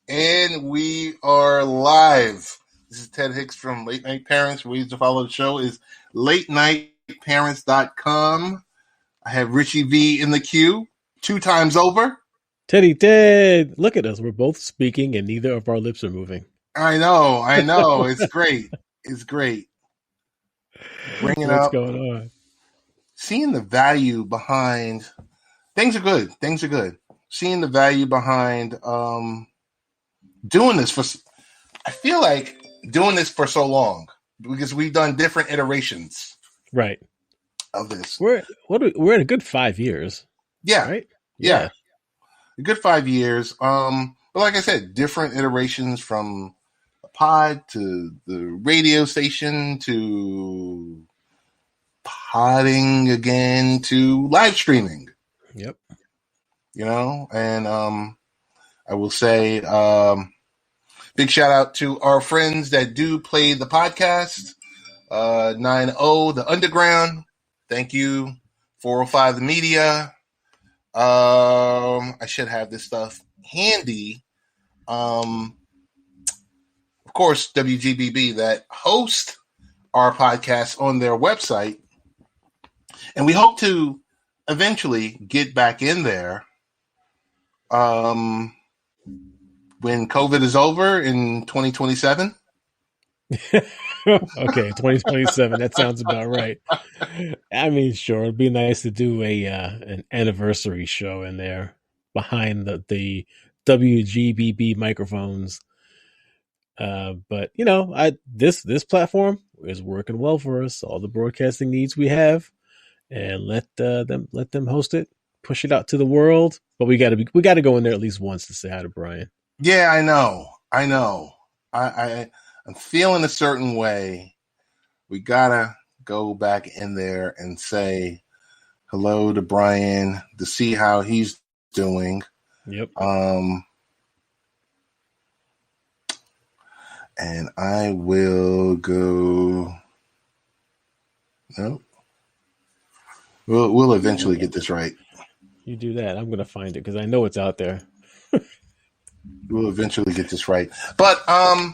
And we are live. This is Ted Hicks from Late Night Parents. Ways to follow the show is latenightparents.com. I have Richie V in the queue 2 times over. Teddy Ted, look at us. We're both speaking and neither of our lips are moving. I know. It's great. It's great. Bringing What's up, going on? seeing the value behind things are good. Seeing the value behind doing this for, I feel like doing this for so long because we've done different iterations, right, of this. We're in a good 5 years. Yeah, right. Yeah, a good 5 years. But like I said, different iterations from a pod to the radio station to podding again to live streaming. Yep. And I will say. Big shout out to our friends that do play the podcast. 90 The Underground. Thank you. 405 The Media. I should have this stuff handy. Of course, WGBB that host our podcast on their website. And we hope to eventually get back in there. When COVID is over in 2027. Okay, 2027. That sounds about right. I mean, sure, it'd be nice to do an anniversary show in there behind the WGBB microphones. But this platform is working well for us. All the broadcasting needs we have, and let them host it, push it out to the world. But we got to go in there at least once to say hi to Brian. Yeah, I know. I'm feeling a certain way. We gotta go back in there and say hello to Brian to see how he's doing. Yep. And I will go. Nope. We'll eventually get this right. You do that. I'm gonna find it because I know it's out there. We'll eventually get this right. But a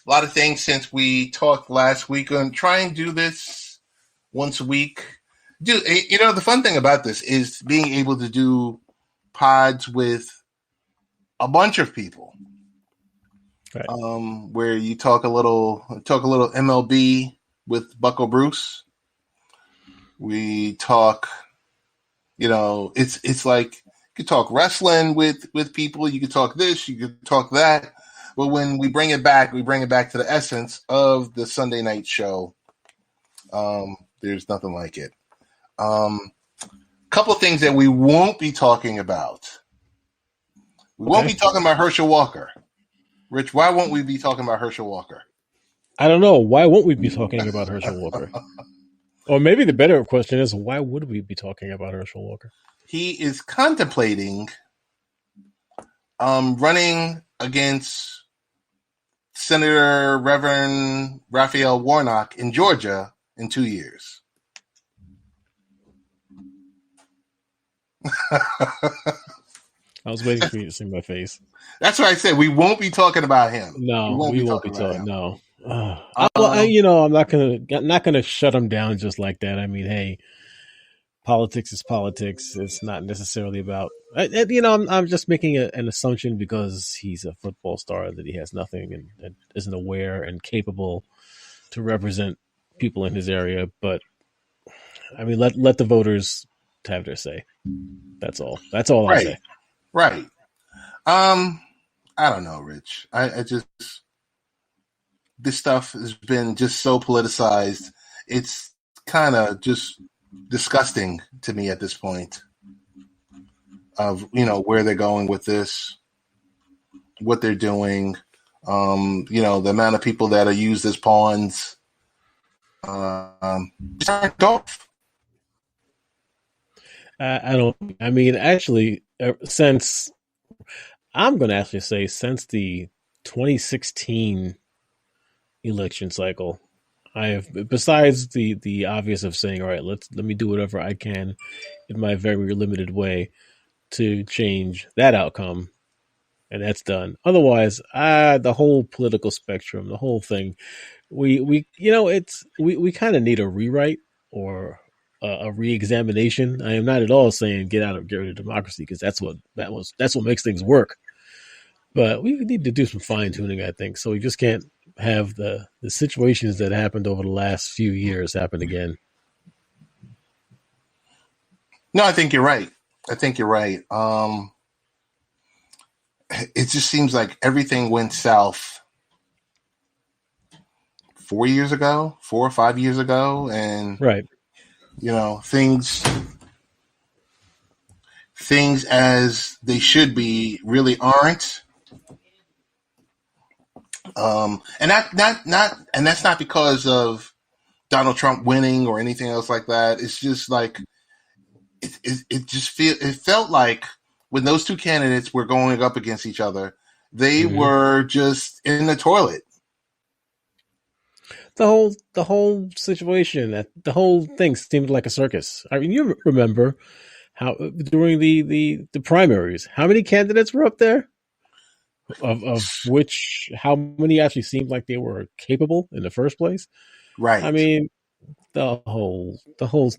lot of things since we talked last week. I'm trying to do this once a week. The fun thing about this is being able to do pods with a bunch of people. Right. Where you talk a little MLB with Bucko Bruce. We talk, it's like, you could talk wrestling with people. You could talk this. You could talk that. But when we bring it back to the essence of the Sunday night show. There's nothing like it. Couple things that we won't be talking about. We won't be talking about Herschel Walker. Rich, why won't we be talking about Herschel Walker? I don't know. Why won't we be talking about Herschel Walker? Or maybe the better question is, why would we be talking about Herschel Walker? He is contemplating running against Senator Reverend Raphael Warnock in Georgia in 2 years. I was waiting for you to see my face. That's what I said. We won't be talking about him. No, we won't be talking. No, I'm not gonna shut him down just like that. I mean, hey, politics is politics. It's not necessarily about. I'm just making an assumption because he's a football star that he has nothing and isn't aware and capable to represent people in his area. But I mean, let the voters have their say. That's all. That's all I say. Right. I don't know, Rich. I just, this stuff has been just so politicized. It's kind of just disgusting to me at this point of, where they're going with this, what they're doing, the amount of people that are used as pawns. Turned off. I mean, actually, since I'm going to actually say since the 2016 election cycle, I have, besides the obvious of saying, all right, let me do whatever I can in my very limited way to change that outcome. and that's done. Otherwise, the whole political spectrum, the whole thing, we kind of need a rewrite or a re-examination. I am not at all saying get rid of democracy, because that's what makes things work. But we need to do some fine tuning, I think. So we just can't have the situations that happened over the last few years happen again. No, I think you're right. I think you're right. It just seems like everything went south 4 or 5 years ago, and Right. Things as they should be really aren't. And and that's not because of Donald Trump winning or anything else like that. It's just like it felt like when those two candidates were going up against each other, they were just in the toilet. The whole situation, the whole thing seemed like a circus. I mean, you remember how during the primaries, how many candidates were up there? Of which, how many actually seemed like they were capable in the first place? Right. I mean, the whole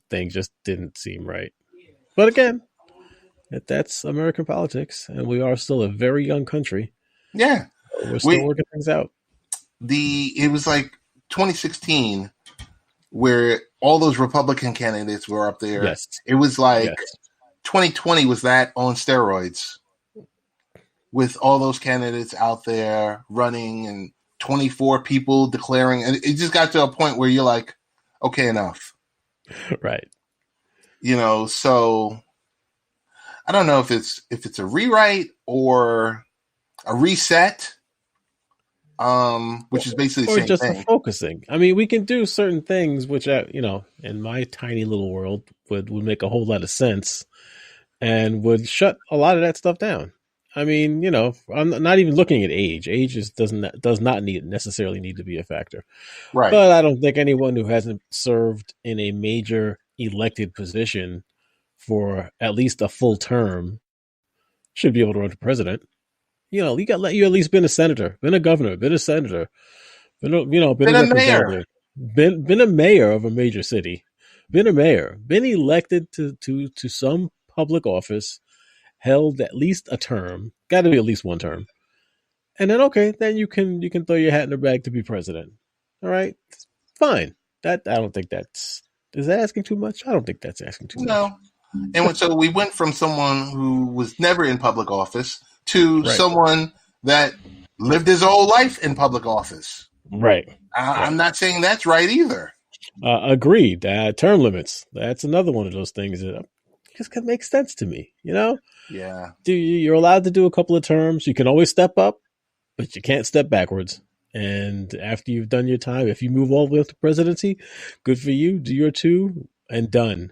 thing just didn't seem right. But again, that's American politics, and we are still a very young country. Yeah, we're still working things out. It was like 2016 where all those Republican candidates were up there. Yes. It was like 2020 was that on steroids, with all those candidates out there running and 24 people declaring. And it just got to a point where you're like, okay, enough. Right. So I don't know if it's a rewrite or a reset, which is basically the same just thing. A focusing. I mean, we can do certain things which, in my tiny little world would make a whole lot of sense and would shut a lot of that stuff down. I mean, I'm not even looking at age. Age does not necessarily need to be a factor. Right. But I don't think anyone who hasn't served in a major elected position for at least a full term should be able to run for president. You at least been a senator, been a governor, been a senator, been a representative, been a mayor of a major city, been a mayor, been elected to some public office, held at least a term, got to be at least one term, and then you can throw your hat in the bag to be president. All right, fine. That I don't think is that asking too much? I don't think that's asking too much. No. And so we went from someone who was never in public office to someone that lived his whole life in public office. Right. I'm not saying that's right either. Agreed. Term limits. That's another one of those things that just make sense to me. Yeah. You're allowed to do a couple of terms. You can always step up, but you can't step backwards. And after you've done your time, if you move all the way up to presidency, good for you. Do your two and done.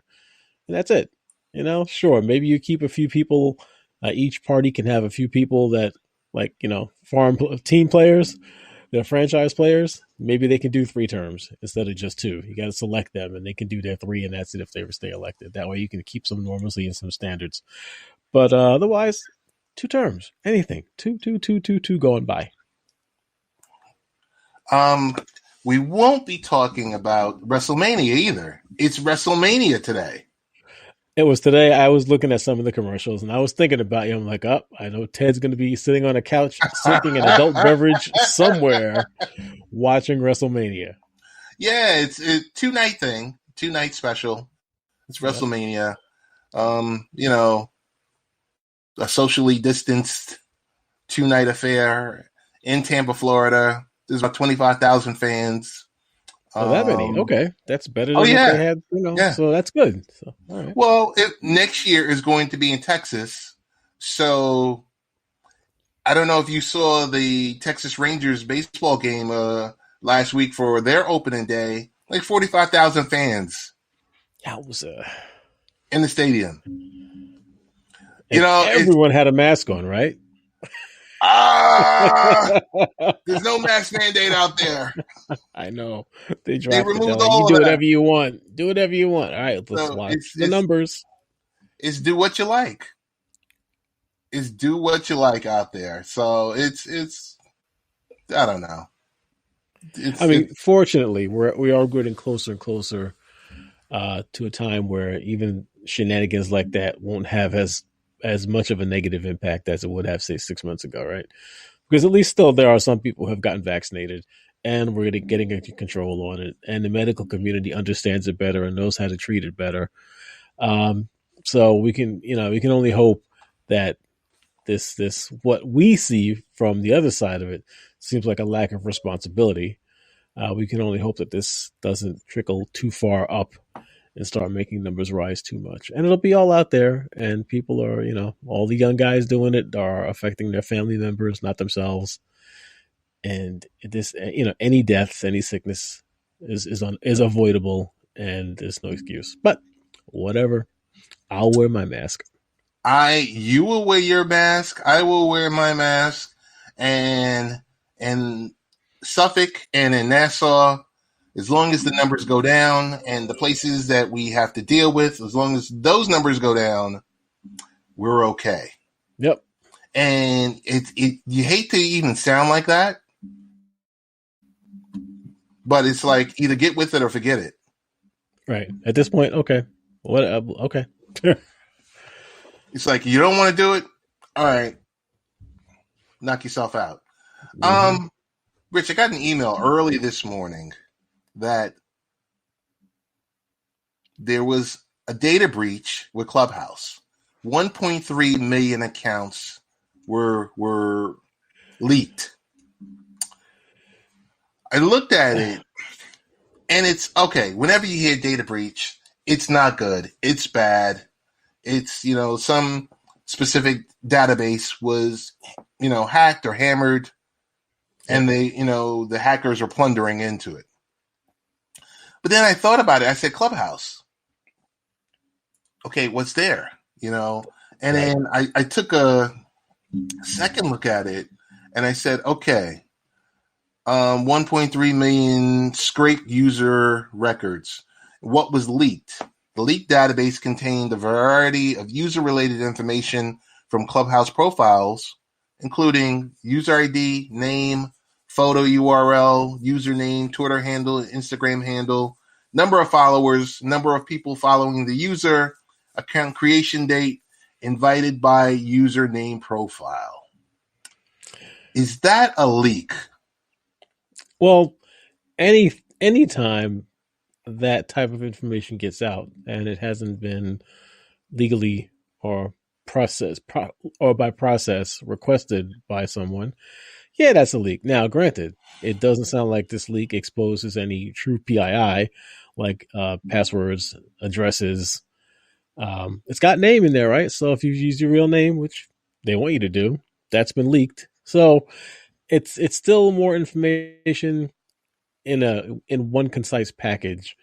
And that's it. Sure, maybe you keep a few people. Each party can have a few people that, farm team players, they're franchise players. Maybe they can do 3 terms instead of just 2. You got to select them, and they can do their 3, and that's it if they ever stay elected. That way you can keep some normalcy and some standards. But otherwise, 2 terms, anything, 2 going by. We won't be talking about WrestleMania either. It's WrestleMania today. It was today. I was looking at some of the commercials, and I was thinking about you. I'm like, I know Ted's going to be sitting on a couch, sipping an adult beverage somewhere, watching WrestleMania. Yeah, it's a 2-night thing, 2-night special. It's WrestleMania. A socially distanced 2-night affair in Tampa, Florida. There's about 25,000 fans. Oh, that many? Okay, that's better than what they had. So that's good. So, all right. Well, next year is going to be in Texas, so I don't know if you saw the Texas Rangers baseball game last week for their opening day. Like 45,000 fans. That was in the stadium. Everyone had a mask on, right? There's no mask mandate out there. I know. They removed all you do whatever you want. Do whatever you want. All right, let's watch the numbers. It's do what you like. is do what you like out there. So it's I don't know. I mean, It's fortunately, we are getting closer and closer to a time where even shenanigans like that won't have as much of a negative impact as it would have, say, 6 months ago, right? Because at least still there are some people who have gotten vaccinated, and we're getting a control on it, and the medical community understands it better and knows how to treat it better. Um, so we can only hope that this what we see from the other side of it seems like a lack of responsibility. We can only hope that this doesn't trickle too far up and start making numbers rise too much. And it'll be all out there, and people are, all the young guys doing it are affecting their family members, not themselves. And this, any deaths, any sickness is avoidable, and there's no excuse. But whatever, I'll wear my mask. you will wear your mask, I will wear my mask, and in Suffolk and in Nassau, as long as the numbers go down and the places that we have to deal with, as long as those numbers go down, we're okay. Yep. And it you hate to even sound like that, but it's like either get with it or forget it. Right. At this point, okay. What? Okay. It's like you don't want to do it. All right, knock yourself out. Mm-hmm. Rich, I got an email early this morning that there was a data breach with Clubhouse. 1.3 million accounts were leaked. I looked at it, and it's okay. Whenever you hear data breach, it's not good. It's bad. It's, some specific database was, hacked or hammered, and the hackers are plundering into it. But then I thought about it. I said, Clubhouse. Okay, what's there? And then I took a second look at it, and I said, okay, 1.3 million scraped user records. What was leaked? The leaked database contained a variety of user-related information from Clubhouse profiles, including user ID, name, photo URL, username, Twitter handle, Instagram handle, number of followers, number of people following the user, account creation date, invited by username profile. Is that a leak? Well, anytime that type of information gets out and it hasn't been legally or by process requested by someone, yeah, that's a leak. Now, granted, it doesn't sound like this leak exposes any true PII, like passwords, addresses. It's got name in there, right? So if you use your real name, which they want you to do, that's been leaked. So it's still more information in one concise package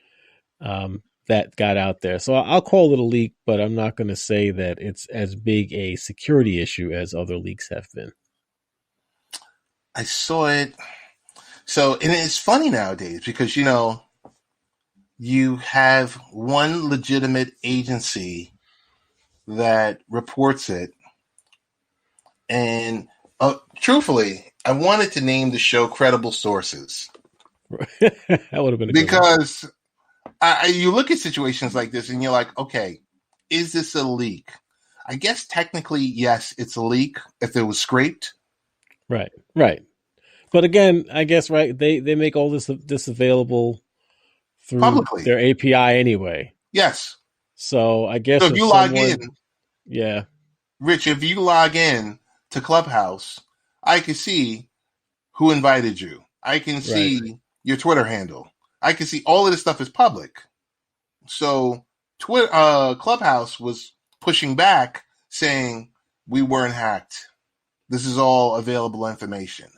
that got out there. So I'll call it a leak, but I'm not going to say that it's as big a security issue as other leaks have been. I saw it. So, and it's funny nowadays because, you have one legitimate agency that reports it. And truthfully, I wanted to name the show Credible Sources. That would have been a good one. Because you look at situations like this and you're like, okay, is this a leak? I guess technically, yes, it's a leak if it was scraped. Right. But again, I guess, right, they make all this available through Publicly. their API anyway. Yes. So I guess So if you log in, yeah, Rich, if you log in to Clubhouse, I can see who invited you. I can see your Twitter handle. I can see all of this stuff is public. So Clubhouse was pushing back saying we weren't hacked. This is all available information.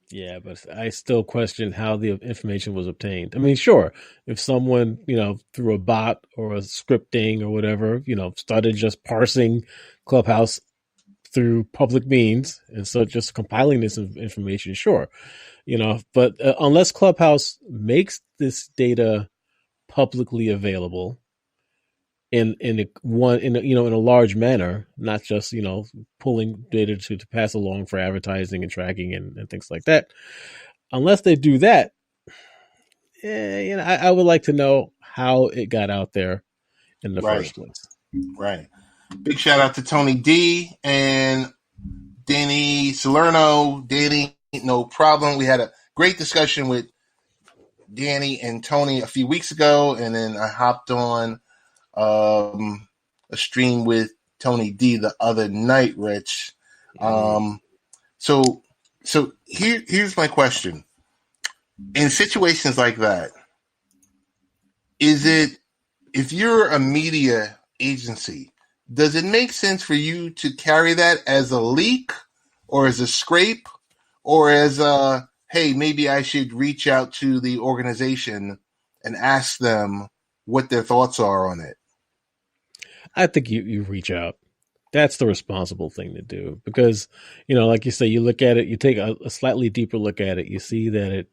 Yeah, but I still question how the information was obtained. I mean, sure, if someone, through a bot or a scripting or whatever, started just parsing Clubhouse through public means and so just compiling this information, sure, but unless Clubhouse makes this data publicly available, in a large manner, not just pulling data to pass along for advertising and tracking and things like that. Unless they do that, I would like to know how it got out there in the Right, first place. right. Big shout out to Tony D and Danny Salerno. Danny, no problem. We had a great discussion with Danny and Tony a few weeks ago, and then I hopped on a stream with Tony D the other night, Rich. Um, so here's my question. In situations like that, is it, if you're a media agency, does it make sense for you to carry that as a leak or as a scrape or as a, hey, maybe I should reach out to the organization and ask them what their thoughts are on it? I think you reach out. That's the responsible thing to do because, like you say, you look at it, you take a slightly deeper look at it, you see that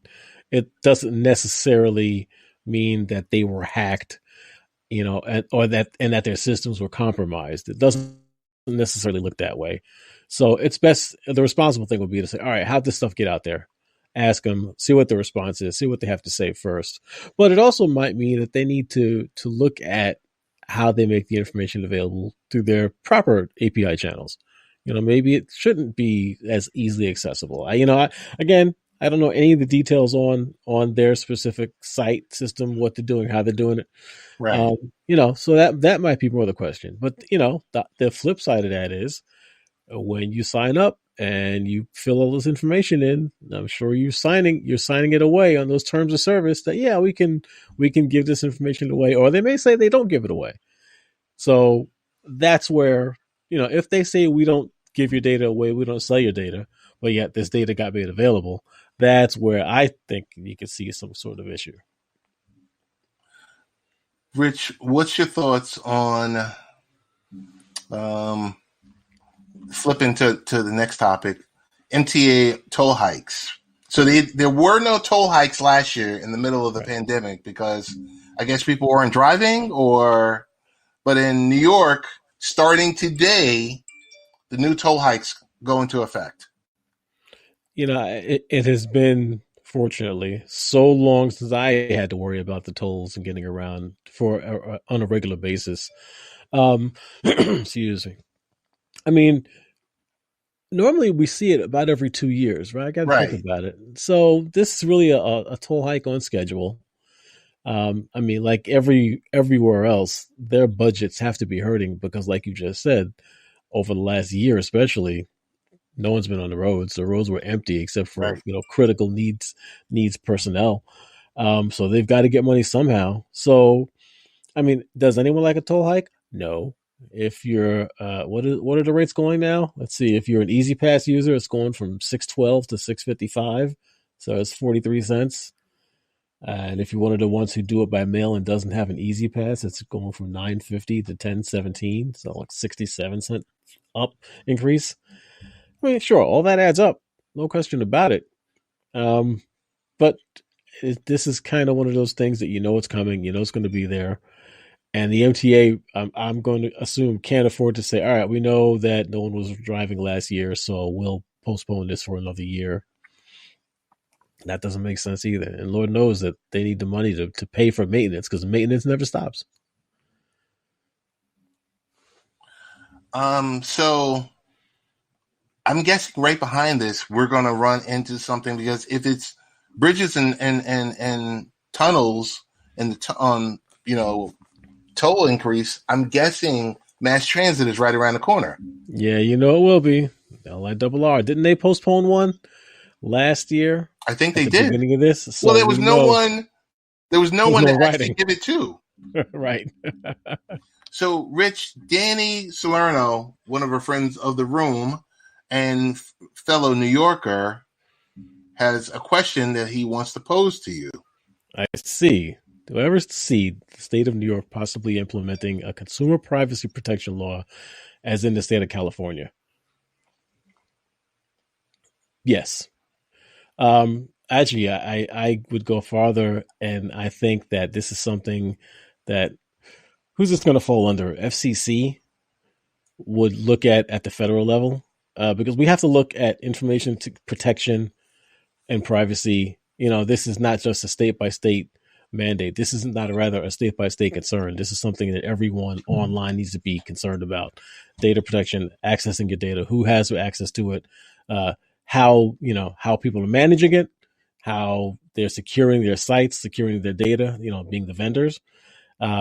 it doesn't necessarily mean that they were hacked, and that their systems were compromised. It doesn't necessarily look that way. So it's best. The responsible thing would be to say, all right, how'd this stuff get out there? Ask them, see what the response is, see what they have to say first. But it also might mean that they need to look at how they make the information available through their proper API channels. Maybe it shouldn't be as easily accessible. Again, I don't know any of the details on their specific site system, what they're doing, how they're doing it. Right. So that might be more the question. But the flip side of that is when you sign up and you fill all this information in, I'm sure you're signing it away on those terms of service that we can give this information away, or they may say they don't give it away. So that's where, if they say we don't give your data away, we don't sell your data, but yet this data got made available, that's where I think you could see some sort of issue. Rich, what's your thoughts on um, flipping to the next topic, MTA toll hikes? So there were no toll hikes last year in the middle of the pandemic because I guess people weren't driving, but in New York, starting today, the new toll hikes go into effect. It has been, fortunately, so long since I had to worry about the tolls and getting around on a regular basis. Excuse me. I mean, normally we see it about every 2 years, right? I got to think Right, about it. So this is really a toll hike on schedule. I mean, like everywhere else, their budgets have to be hurting because, like you just said, over the last year, especially, no one's been on the roads. The roads were empty except for right. critical needs personnel. So they've got to get money somehow. So I mean, does anyone like a toll hike? No. If you're what are the rates going now? Let's see. If you're an Easy Pass user, it's going from 612 to 655, so it's 43 cents. And if you're one of the ones who do it by mail and doesn't have an Easy Pass, it's going from 950 to 1017, so like 67 cent up increase. I mean, sure, all that adds up, no question about it. Um, but this is kind of one of those things that it's coming, it's going to be there. And the MTA, I'm going to assume, can't afford to say, all right, we know that no one was driving last year, so we'll postpone this for another year. That doesn't make sense either. And Lord knows that they need the money to pay for maintenance because maintenance never stops. So I'm guessing right behind this, we're going to run into something because if it's bridges and tunnels and on toll increase, I'm guessing mass transit is right around the corner. Yeah, it will be. LIRR. Didn't they postpone one last year I think at they the did. beginning of this? Well, So we there was no there's one no to actually writing. give it to. Right. So, Rich, Danny Salerno, one of our friends of the room and fellow New Yorker, has a question that he wants to pose to you. I see. Do I ever see the state of New York possibly implementing a consumer privacy protection law as in the state of California? Yes. Actually, I would go farther, and I think that this is something that who's this going to fall under? FCC would look at the federal level, because we have to look at information protection and privacy. This is not just a state by state mandate. This is not rather a state by state concern. This is something that everyone online needs to be concerned about. Data protection, accessing your data, who has access to it, how people are managing it, how they're securing their sites, securing their data, being the vendors.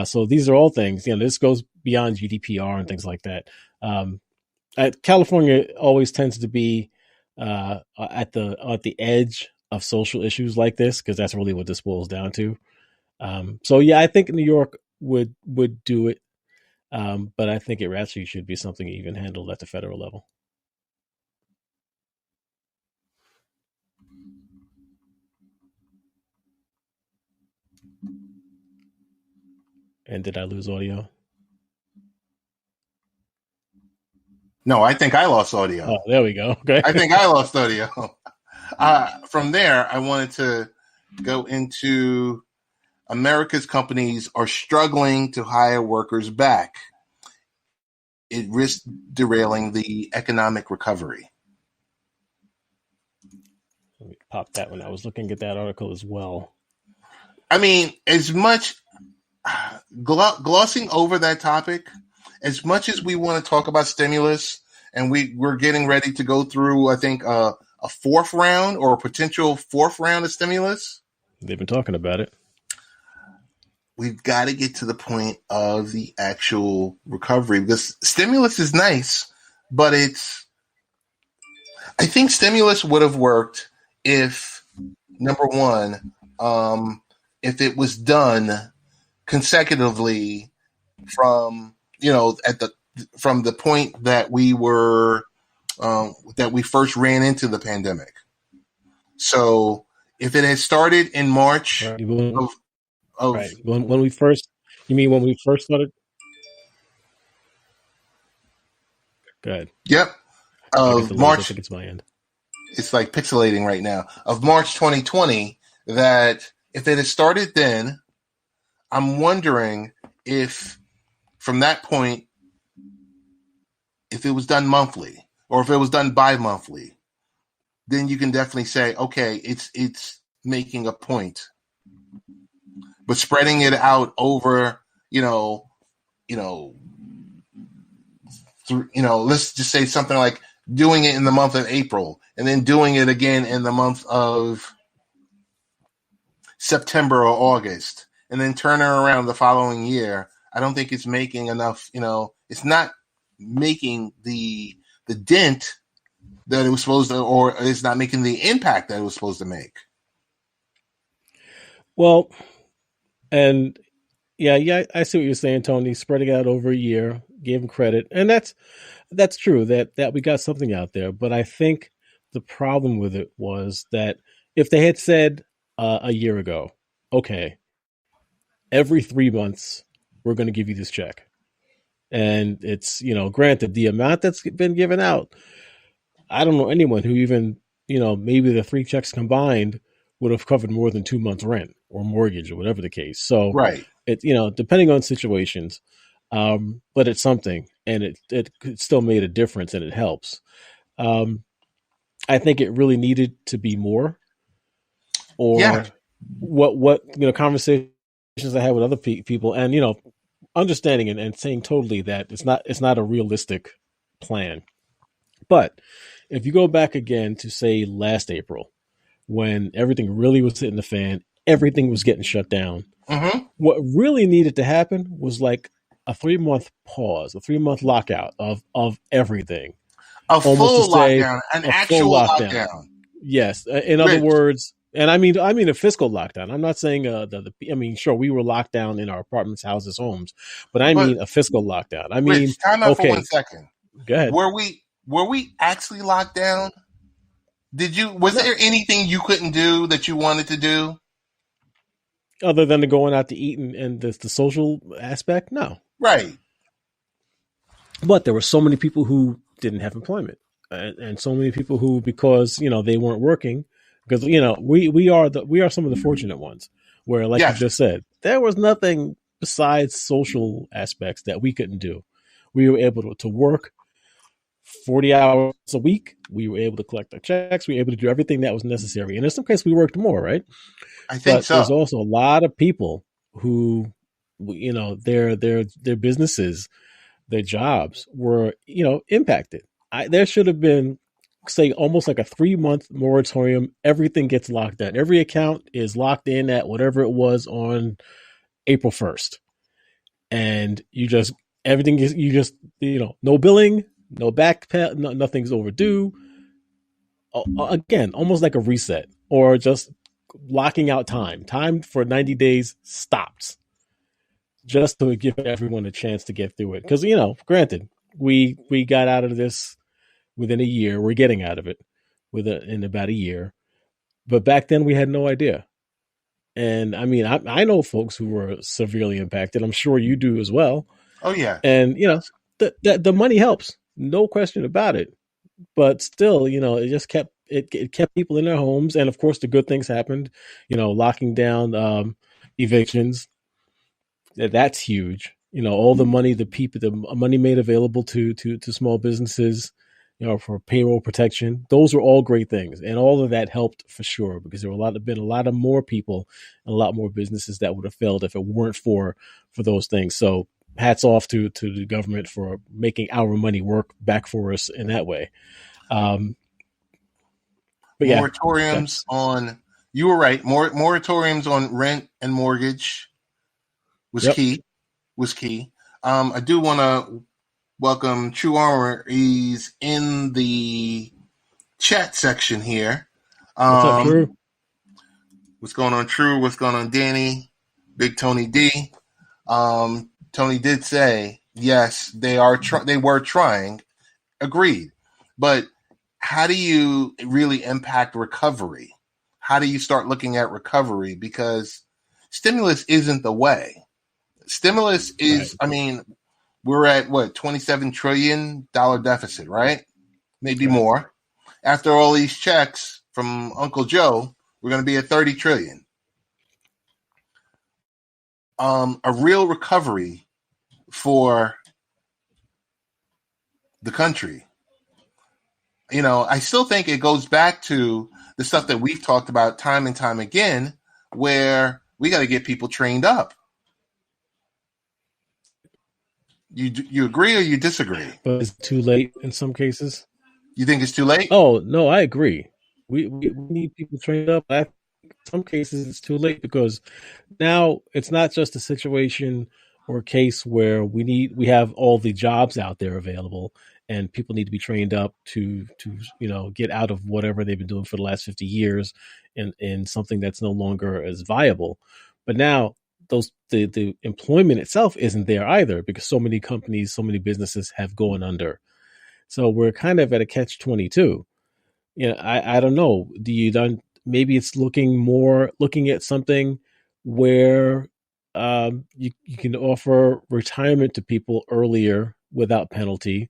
So these are all things, this goes beyond GDPR and things like that. California always tends to be at the edge of social issues like this, because that's really what this boils down to. So yeah, I think New York would do it, but I think it actually should be something even handled at the federal level. And did I lose audio? No, I think I lost audio. Oh, there we go. Okay. I think I lost audio. From there, I wanted to go into America's companies are struggling to hire workers back. It risks derailing the economic recovery. Let me pop that one. I was looking at that article as well. I mean, as much glossing over that topic, as much as we want to talk about stimulus, and we're getting ready to go through, I think, a fourth round or a potential fourth round of stimulus. They've been talking about it. We've got to get to the point of the actual recovery, because stimulus is nice, but I think stimulus would have worked if, number one, if it was done consecutively from the point that we were that we first ran into the pandemic. So if it had started in March right. When we first, you mean when we first started? Go ahead. Yep. Of March. I think it's my end. It's like pixelating right now. Of March 2020, that if it had started then, I'm wondering if from that point, if it was done monthly or if it was done bi-monthly, then you can definitely say, okay, it's making a point. But spreading it out over, let's just say something like doing it in the month of April and then doing it again in the month of September or August, and then turning around the following year, I don't think it's making enough, it's not making the dent that it was supposed to, or it's not making the impact that it was supposed to make. Well, and yeah, I see what you're saying, Tony. Spreading out over a year, gave him credit, and that's true that we got something out there. But I think the problem with it was that if they had said a year ago, okay, every 3 months we're going to give you this check, and it's granted the amount that's been given out, I don't know anyone who even maybe the 3 checks combined would have covered more than 2 months rent or mortgage or whatever the case. So right. It depending on situations, but it's something, and it still made a difference, and it helps. I think it really needed to be more, or what conversations I had with other people, and understanding and saying totally that it's not a realistic plan. But if you go back again to say last April, when everything really was hitting the fan, everything was getting shut down. Mm-hmm. What really needed to happen was like a 3-month pause, a 3-month lockout of everything. A full lockdown, an actual lockdown. Yes. In other words, and I mean a fiscal lockdown. I'm not saying sure, we were locked down in our apartments, houses, homes, but I mean a fiscal lockdown. I mean, Rich, time out for 1 second. Go ahead. Were we actually locked down? Was there anything you couldn't do that you wanted to do? Other than the going out to eat and the social aspect? No. Right. But there were so many people who didn't have employment, and so many people who, because they weren't working, because we are some of the fortunate ones where, like you just said, there was nothing besides social aspects that we couldn't do. We were able to work 40 hours a week. We were able to collect our checks. We were able to do everything that was necessary. And in some cases, we worked more, right? I think But so. there's also a lot of people who, their businesses, their jobs were, impacted. There should have been, say, almost like a 3-month moratorium. Everything gets locked down. Every account is locked in at whatever it was on April 1st. And everything is, no billing, no back pay, nothing's overdue. Again, almost like a reset, or just locking out time for 90 days stops, just to give everyone a chance to get through it. Because, granted, we got out of this within a year. We're getting out of it in about a year. But back then we had no idea. And I mean, I know folks who were severely impacted. I'm sure you do as well. Oh yeah. And, the money helps, no question about it. But still, it just it kept people in their homes. And of course, the good things happened, locking down evictions. That's huge. All the money, the money made available to small businesses, for payroll protection. Those were all great things, and all of that helped for sure, because there were been a lot of more people and a lot more businesses that would have failed if it weren't for those things. So hats off to the government for making our money work back for us in that way. But yeah, moratoriums on. You were right. Moratoriums on rent and mortgage was key. I do want to welcome True Armor. He's in the chat section here. What's up, True? What's going on, True? What's going on, Danny? Big Tony D. Tony did say, yes, they were trying. Agreed. But how do you really impact recovery? How do you start looking at recovery? Because stimulus isn't the way. Stimulus is, right. I mean, we're at what, $27 trillion deficit, right? Maybe right. More. After all these checks from Uncle Joe, we're going to be at 30 trillion. A real recovery for the country. I still think it goes back to the stuff that we've talked about time and time again, where we got to get people trained up. You agree or you disagree? But it's too late in some cases. You think it's too late? Oh, no, I agree. We need people trained up. I think in some cases it's too late, because now it's not just a situation or a case where we have all the jobs out there available and people need to be trained up to get out of whatever they've been doing for the last 50 years in something that's no longer as viable. But now the employment itself isn't there either, because so many companies, so many businesses have gone under. So we're kind of at a catch-22. I don't know. Maybe it's looking at something where you can offer retirement to people earlier without penalty,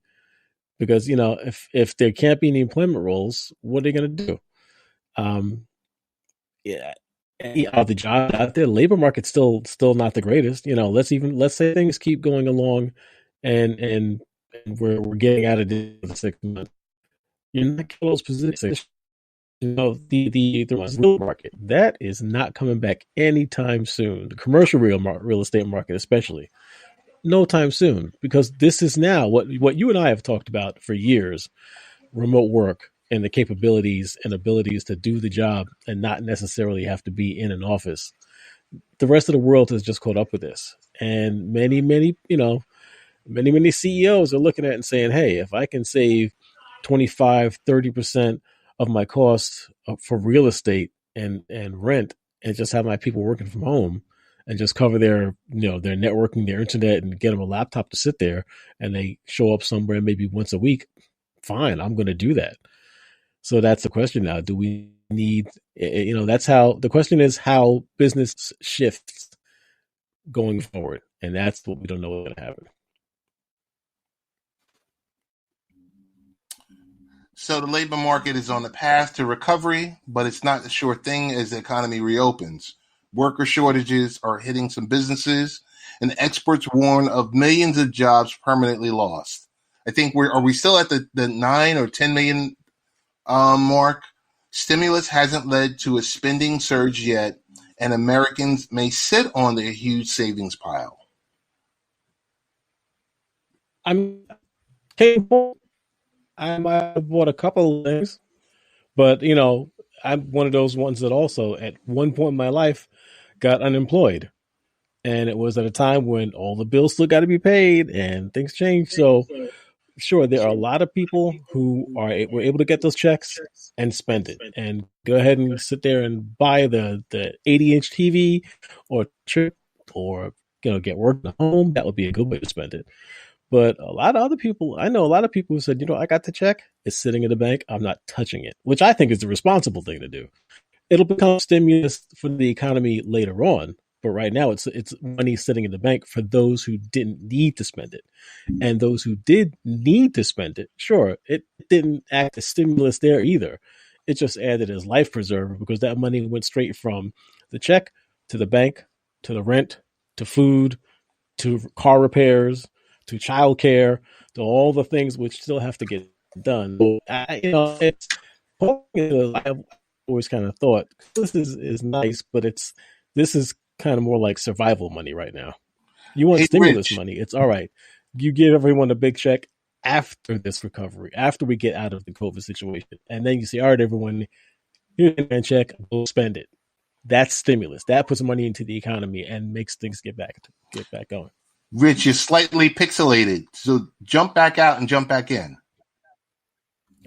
because if there can't be any employment roles, what are they going to do? Are the jobs out there? Labor market's still not the greatest. Let's say things keep going along, and we're getting out of the 6 months. You're not getting those positions. The real market, that is not coming back anytime soon. The commercial real estate market, especially, no time soon, because this is now what you and I have talked about for years: remote work and the capabilities and abilities to do the job and not necessarily have to be in an office. The rest of the world has just caught up with this, and many CEOs are looking at it and saying, hey, if I can save 25-30% of my costs for real estate and rent, and just have my people working from home and just cover their networking, their internet, and get them a laptop to sit there, and they show up somewhere maybe once a week, fine, I'm going to do that. So that's the question now. Do we need, that's how the question is, how business shifts going forward. And that's what we don't know what's going to happen. So the labor market is on the path to recovery, but it's not a sure thing as the economy reopens. Worker shortages are hitting some businesses, and experts warn of millions of jobs permanently lost. I think are we still at the 9 or 10 million mark? Stimulus hasn't led to a spending surge yet, and Americans may sit on their huge savings pile. I'm I might have bought a couple of things, but I'm one of those ones that also at one point in my life got unemployed. And it was at a time when all the bills still got to be paid and things changed. So sure, there are a lot of people who were able to get those checks and spend it and go ahead and sit there and buy the 80-inch TV or trip or get work at home. That would be a good way to spend it. But a lot of other people, I know a lot of people who said, I got the check, it's sitting in the bank, I'm not touching it, which I think is the responsible thing to do. It'll become stimulus for the economy later on. But right now, it's money sitting in the bank for those who didn't need to spend it, and those who did need to spend it. Sure, it didn't act as stimulus there either. It just acted as life preserver because that money went straight from the check to the bank to the rent to food to car repairs to childcare to all the things which still have to get done. So, it's I've always kind of thought this is nice, but this is kind of more like survival money right now. You want Hey, stimulus Rich, money? It's all right. You give everyone a big check after this recovery, after we get out of the COVID situation, and then you say, all right, everyone, here's a check, go spend it. That's stimulus. That puts money into the economy and makes things get back going. Rich, you're slightly pixelated, so jump back out and jump back in.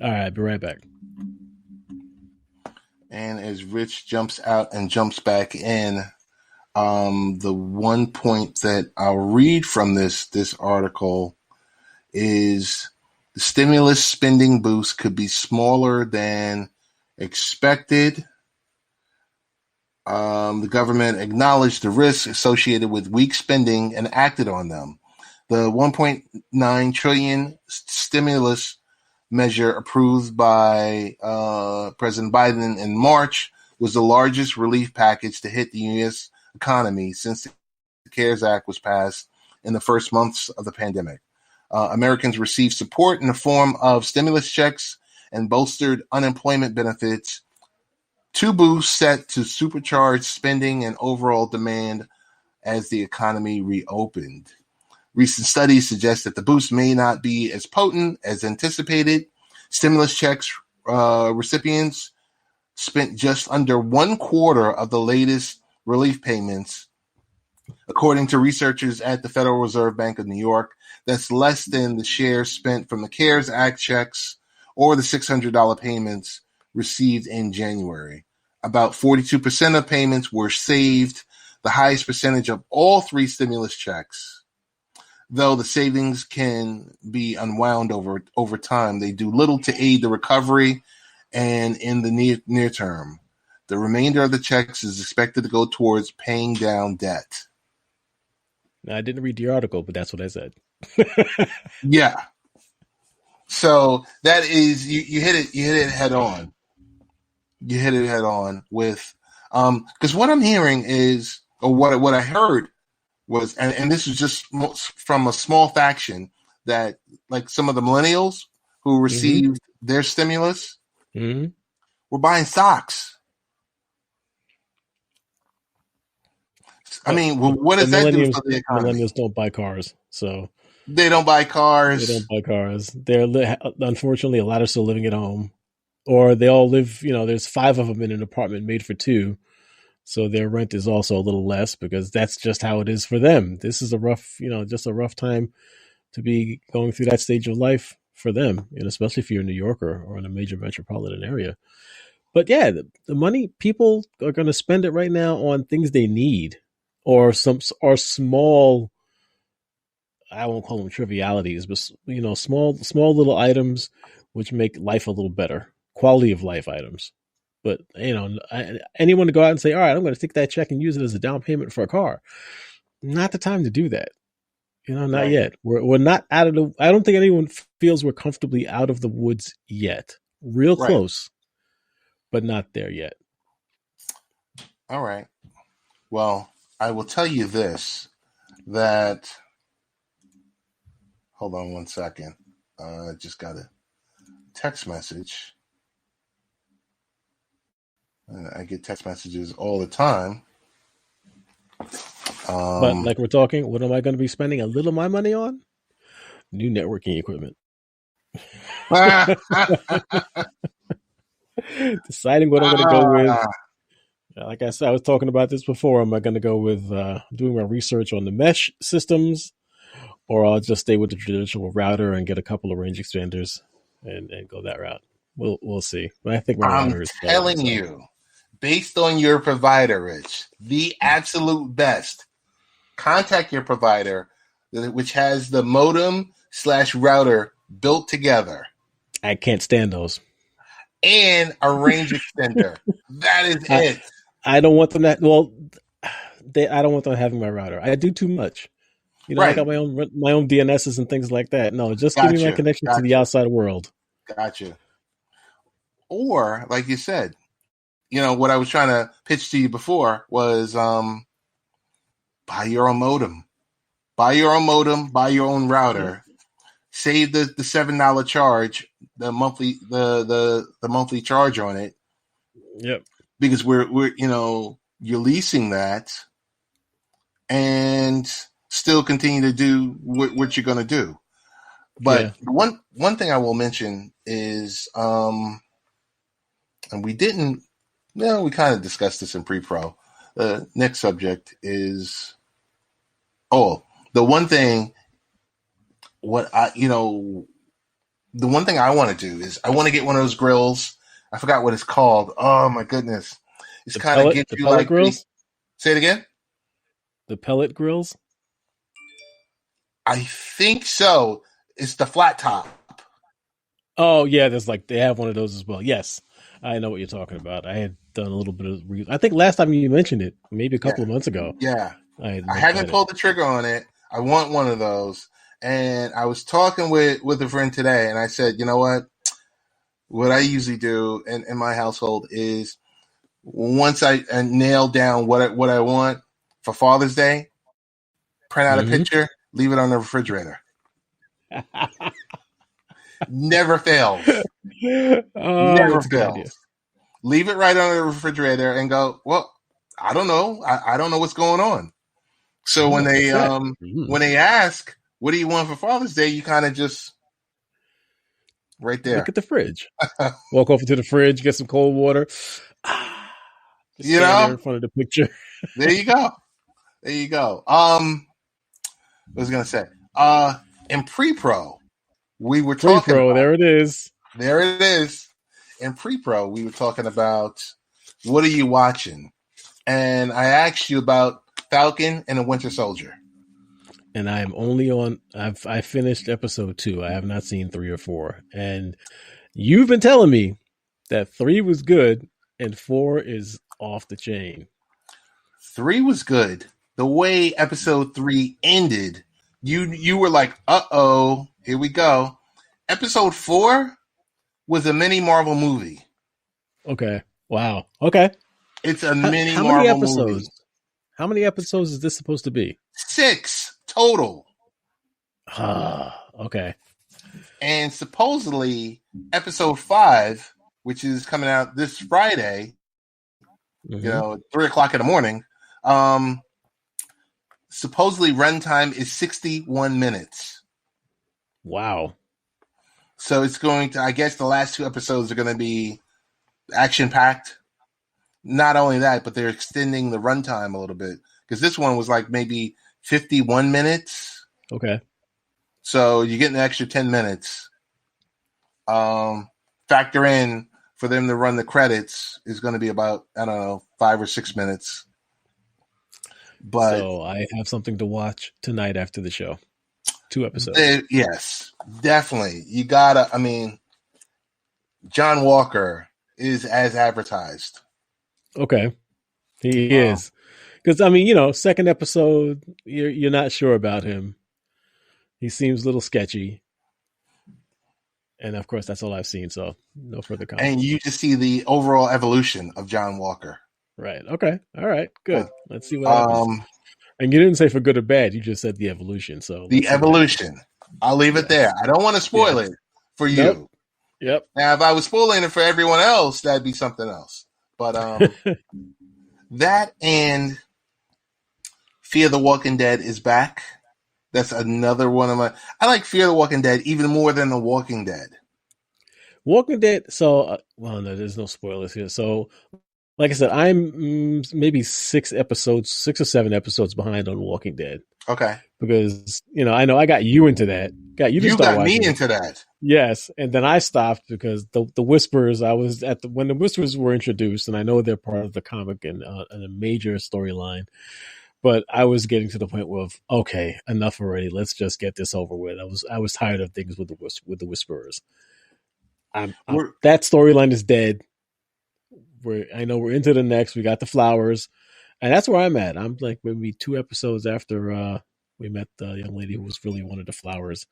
All right, be right back. And as Rich jumps out and jumps back in, the one point that I'll read from this article is the stimulus spending boost could be smaller than expected. The government acknowledged the risks associated with weak spending and acted on them. The $1.9 trillion stimulus measure approved by President Biden in March was the largest relief package to hit the U.S. economy since the CARES Act was passed in the first months of the pandemic. Americans received support in the form of stimulus checks and bolstered unemployment benefits, two boosts set to supercharge spending and overall demand as the economy reopened. Recent studies suggest that the boost may not be as potent as anticipated. Stimulus checks recipients spent just under 1/4 of the latest relief payments, according to researchers at the Federal Reserve Bank of New York. That's less than the share spent from the CARES Act checks or the $600 payments received in January. About 42% of payments were saved, the highest percentage of all three stimulus checks. Though the savings can be unwound over time, they do little to aid the recovery and in the near term. The remainder of the checks is expected to go towards paying down debt. Now, I didn't read the article, but that's what I said. Yeah. So that is you hit it head on. You hit it head on with because what I'm hearing is, or what I heard was, and this is just from a small faction, that like some of the millennials who received their stimulus were buying stocks. I mean, what does that do for the economy? Millennials don't buy cars, so they don't buy cars. They don't buy cars. They're unfortunately, a lot are still living at home, or they all live. There's 5 of them in an apartment made for 2, so their rent is also a little less because that's just how it is for them. This is a rough, just a rough time to be going through that stage of life for them, and especially if you're in New York or in a major metropolitan area. But yeah, the money, people are going to spend it right now on things they need, or small. I won't call them trivialities, but small little items which make life a little better, quality of life items. But anyone to go out and say, all right, I'm going to take that check and use it as a down payment for a car, not the time to do that. Not right. Yet. We're not out of the. I don't think anyone feels we're comfortably out of the woods yet. Real close, but not there yet. All right. Well, I will tell you this. that. Hold on one second. I just got a text message. I get text messages all the time. But like we're talking, what am I going to be spending a little of my money on? New networking equipment. Deciding what I'm going to go with. Like I said, I was talking about this before. Am I going to go with doing my research on the mesh systems, or I'll just stay with the traditional router and get a couple of range expanders and go that route? We'll see. But I think my router is better. I'm telling you, based on your provider, Rich, the absolute best. Contact your provider, which has the modem/router built together. I can't stand those. And a range extender. That is it. I don't want them that well. I don't want them having my router. I do too much. You know, right. I got my own DNSs and things like that. No, just give me my connection to the outside world. Gotcha. Or, like you said, you know, what I was trying to pitch to you before was buy your own modem. Buy your own modem, buy your own router. Save the $7 charge, the monthly monthly charge on it. Yep. Because we're you know, you're leasing that and still continue to do what you're going to do. But one thing I will mention is, and we didn't, we kind of discussed this in pre-pro. The next subject is, the one thing, the one thing I want to do is I want to get one of those grills. I forgot what it's called. Oh my goodness. It's kind of get you like grills. Say it again. The pellet grills. I think so. It's the flat top. Oh yeah, they have one of those as well. Yes, I know what you're talking about. I had done a little bit of. I think last time you mentioned it, maybe a couple of months ago. Yeah, I haven't pulled the trigger on it. I want one of those, and I was talking with a friend today, and I said, you know what? What I usually do in my household is once I nail down what I want for Father's Day, print out a picture, leave it on the refrigerator. Never fails. Never fails. Leave it right on the refrigerator and go, well, I don't know. I don't know what's going on. So when they ask, what do you want for Father's Day? You kind of just right there. Look at the fridge. Walk over to the fridge, get some cold water. You know, there in front of the picture. There you go. What was I gonna say? In pre-pro, we were talking. Pre-pro, there it is. There it is. In pre-pro, we were talking about what are you watching, and I asked you about Falcon and the Winter Soldier. And I am only on. I finished episode 2. I have not seen 3 or 4, and you've been telling me that 3 was good and 4 is off the chain. 3 was good. The way episode 3 ended, you were like, uh-oh, here we go. Episode 4 was a mini Marvel movie. Okay. Wow. Okay. It's a mini Marvel movie. How many episodes is this supposed to be? 6 total. Okay. And supposedly episode 5, which is coming out this Friday, 3:00 in the morning. Supposedly runtime is 61 minutes. Wow. So it's going to, I guess the last 2 episodes are going to be action-packed. Not only that, but they're extending the runtime a little bit. Because this one was like maybe 51 minutes. Okay. So you get an extra 10 minutes. Factor in for them to run the credits is going to be about, 5 or 6 minutes. But so I have something to watch tonight after the show. 2 episodes. Yes, definitely. You gotta, John Walker is as advertised. Okay. He is. Because, second episode, you're not sure about him. He seems a little sketchy. And, of course, that's all I've seen, so no further comment. And you just see the overall evolution of John Walker. Right. Okay. All right. Good. Let's see what happens. And you didn't say for good or bad. You just said the evolution. So The let's see what happens. evolution. I'll leave it there. Yes. I don't want to spoil Yes. it for Nope. you. Yep. Now, if I was spoiling it for everyone else, that'd be something else. But that and Fear the Walking Dead is back. That's another one of my. I like Fear the Walking Dead even more than The Walking Dead. Walking Dead. So, well, no, there's no spoilers here. So, like I said, I'm maybe 6 or 7 episodes behind on Walking Dead Okay. because I know I got you into that. Got you to You start got me watching it. into that. Yes, and then I stopped because the Whispers. I was at when the Whispers were introduced, and I know they're part of the comic and a major storyline. But I was getting to the point where, okay, enough already. Let's just get this over with. I was tired of things with the Whisperers. That storyline is dead. I know we're into the next. We got the flowers, and that's where I'm at. I'm like maybe 2 episodes after we met the young lady who was really one of the flowers,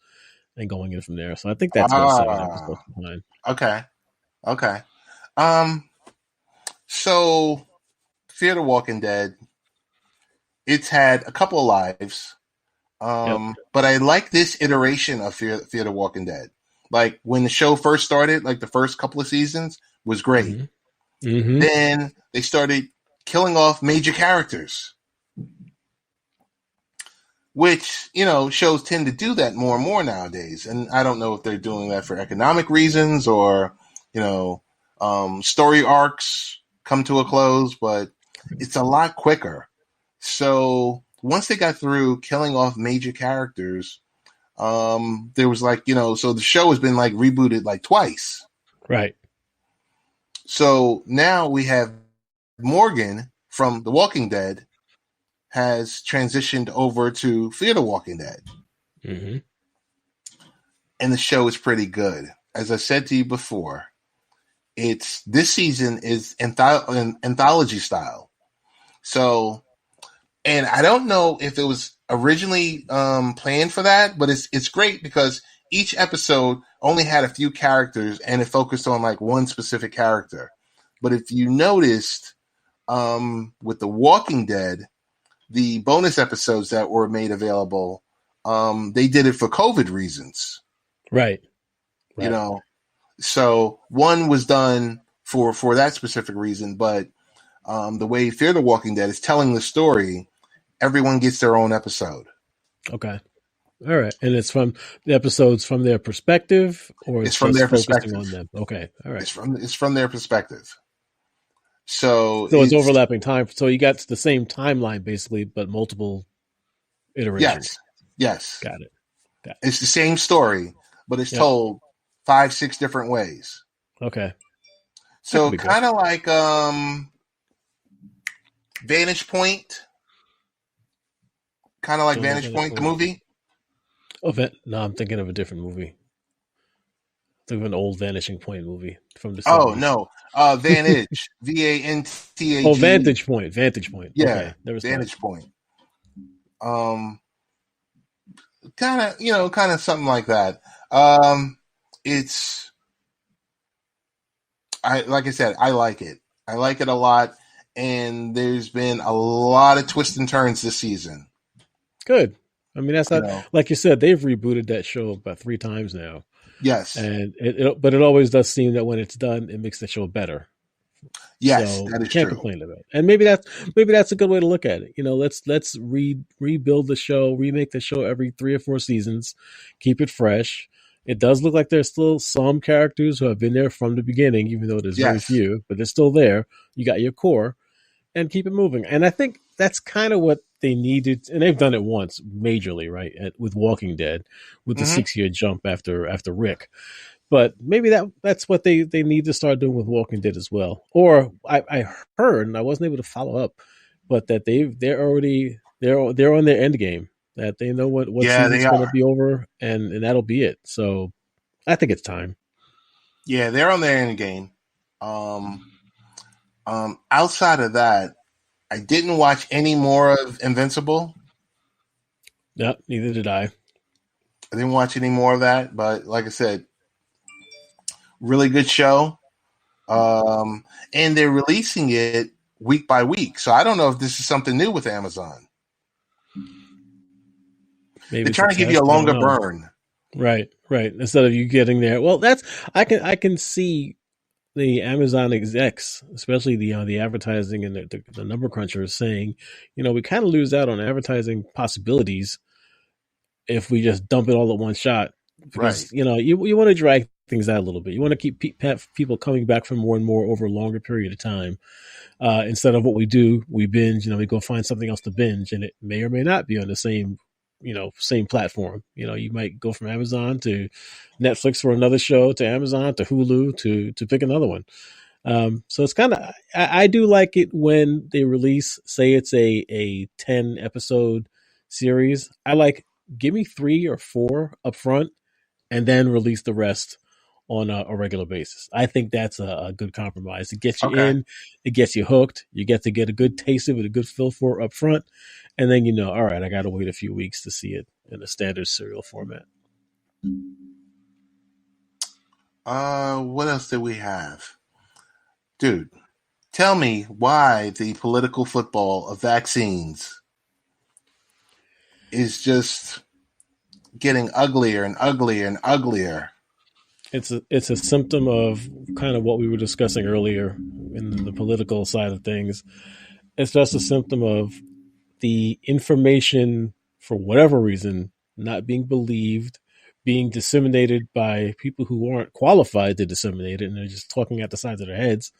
and going in from there. So I think that's about 7 episodes behind. Okay. So Fear the Walking Dead, it's had a couple of lives. But I like this iteration of Fear the Walking Dead. Like when the show first started, like the first couple of seasons was great. Mm-hmm. Then they started killing off major characters, which, shows tend to do that more and more nowadays. And I don't know if they're doing that for economic reasons or, story arcs come to a close, but it's a lot quicker. So once they got through killing off major characters, there was so the show has been rebooted twice. Right. So now we have Morgan from The Walking Dead has transitioned over to Fear the Walking Dead. Mm-hmm. And the show is pretty good. As I said to you before, this season is anthology style. So, and I don't know if it was originally planned for that, but it's great because each episode only had a few characters and it focused on one specific character. But if you noticed, with The Walking Dead, the bonus episodes that were made available, they did it for COVID reasons. Right. So one was done for that specific reason, but the way Fear the Walking Dead is telling the story, everyone gets their own episode. Okay. All right. And it's from the episodes from their perspective, or it's from their perspective on them. Okay. All right. It's from their perspective. So it's overlapping time. So you got the same timeline basically, but multiple iterations. Yes. Got it. It's the same story, but it's told 5-6 different ways. Okay. So kind of like Vantage Point. Kind of like Vantage Point, the movie. No, I'm thinking of a different movie. Think of an old Vanishing Point movie from the 70s. Oh no, Vantage, VANTAGE. Oh, Vantage Point. Yeah, okay. Vantage Point. Kind of something like that. Like I said, I like it. I like it a lot, and there's been a lot of twists and turns this season. Good. I mean, that's not like you said. They've rebooted that show about 3 times now. Yes, and but it always does seem that when it's done, it makes the show better. Yes, so that is can't true. complain about it. And maybe that's a good way to look at it. Let's rebuild the show, remake the show every 3 or 4 seasons, keep it fresh. It does look like there's still some characters who have been there from the beginning, even though there's very few, but they're still there. You got your core, and keep it moving. And I think that's kind of what they needed, and they've done it once majorly, right? With Walking Dead, with the 6-year jump after Rick. But maybe that's what they need to start doing with Walking Dead as well. Or I heard, and I wasn't able to follow up, but that they're on their end game. That they know what season's going to be over, and that'll be it. So I think it's time. Yeah, they're on their end game. Outside of that, I didn't watch any more of Invincible. Yep, neither did I. I didn't watch any more of that, but like I said, really good show. And they're releasing it week by week. So I don't know if this is something new with Amazon. Maybe They're it's a trying to give you a test. I don't longer know. burn. Right, right. Instead of you getting there. Well, that's I can see the Amazon execs, especially the advertising and the number crunchers saying, we kind of lose out on advertising possibilities if we just dump it all at one shot Right. because you want to drag things out a little bit. You want to keep people coming back for more and more over a longer period of time. Instead of what we do, we binge. We go find something else to binge, and it may or may not be on the same platform. You might go from Amazon to Netflix for another show, to Amazon to Hulu to pick another one. So it's kind of I do like it when they release, say it's a 10 episode series. I like give me 3 or 4 up front and then release the rest on a regular basis. I think that's a good compromise. It gets you Okay. in, it gets you hooked. You get to get a good taste of it, a good feel for it up front, and then all right, I got to wait a few weeks to see it in a standard serial format. What else did we have? Dude, tell me why the political football of vaccines is just getting uglier and uglier and uglier. It's a symptom of kind of what we were discussing earlier in the political side of things. It's just a symptom of the information, for whatever reason, not being believed, being disseminated by people who aren't qualified to disseminate it, and they're just talking at the sides of their heads.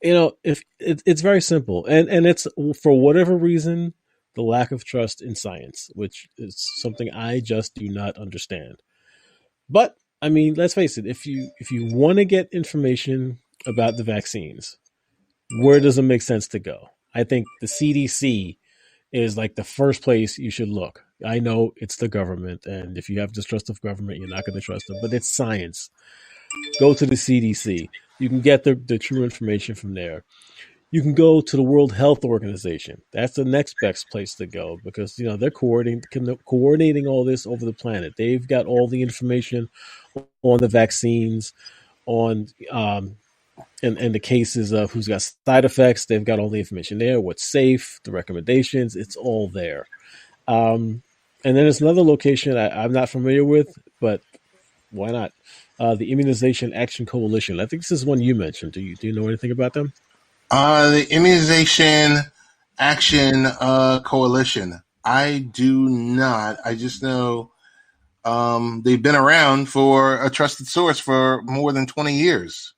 If it's very simple, and it's for whatever reason, the lack of trust in science, which is something I just do not understand. But I mean, let's face it, if you want to get information about the vaccines, where does it make sense to go? I think the CDC is like the first place you should look. I know it's the government, and if you have distrust of government, you're not going to trust them, but it's science. Go to the CDC. You can get the true information from there. You can go to the World Health Organization. That's the next best place to go because they're coordinating all this over the planet. They've got all the information on the vaccines, on and the cases of who's got side effects. They've got all the information there. What's safe, the recommendations. It's all there. And then there's another location I'm not familiar with, but why not? The Immunization Action Coalition. I think this is one you mentioned. Do you know anything about them? The Immunization Action Coalition. I do not. I just know they've been around for a trusted source for more than 20 years.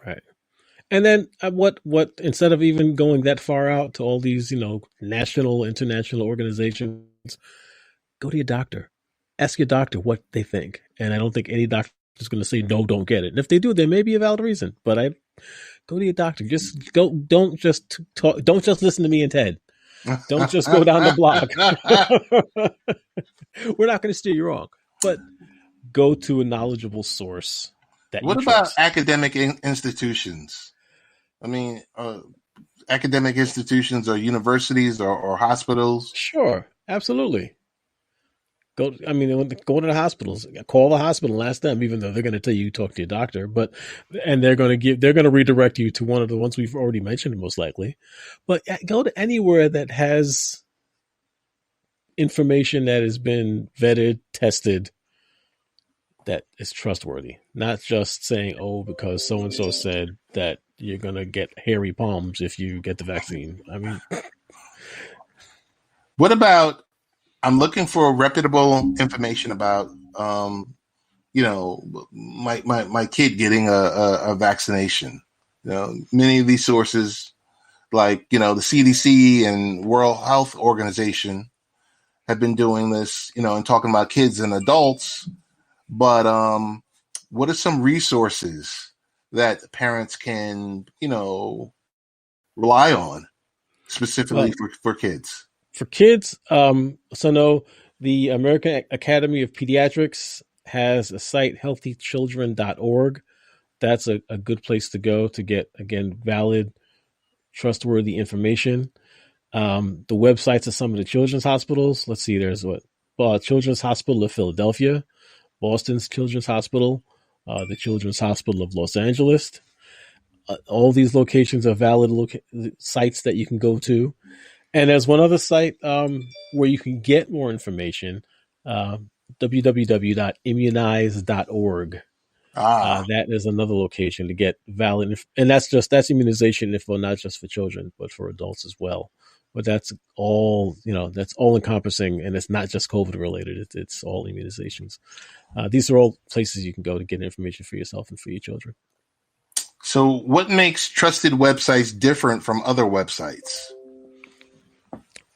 Right. And then what instead of even going that far out to all these, national, international organizations, go to your doctor. Ask your doctor what they think. And I don't think any doctor is going to say no, don't get it. And if they do, there may be a valid reason. But I go to your doctor. Just go. Don't just talk. Don't just listen to me and Ted. Don't just go down the block. We're not going to steer you wrong, but go to a knowledgeable source that you What about trust. academic institutions? I mean, academic institutions or universities or hospitals. Sure, absolutely. Go. I mean, go to the hospitals. Call the hospital and ask them. Even though they're going to tell you talk to your doctor, and they're going to redirect you to one of the ones we've already mentioned, most likely. But go to anywhere that has information that has been vetted, tested, that is trustworthy. Not just saying, "Oh, because so and so said that you're going to get hairy palms if you get the vaccine." I mean, What about? I'm looking for reputable information about, my kid getting a vaccination. Many of these sources, like the CDC and World Health Organization, have been doing this, and talking about kids and adults. But what are some resources that parents can, rely on specifically well, for kids? for kids, no, the American Academy of Pediatrics has a site, healthychildren.org. That's a good place to go to get, again, valid, trustworthy information. The websites of some of the children's hospitals. Let's see, there's Children's Hospital of Philadelphia, Boston's Children's Hospital, the Children's Hospital of Los Angeles. All these locations are valid sites that you can go to. And there's one other site where you can get more information, uh, www.immunize.org. Ah, That is another location to get valid, and that's immunization info, not just for children, but for adults as well. But that's all, that's all encompassing, and it's not just COVID related. It's all immunizations. These are all places you can go to get information for yourself and for your children. so what makes trusted websites different from other websites?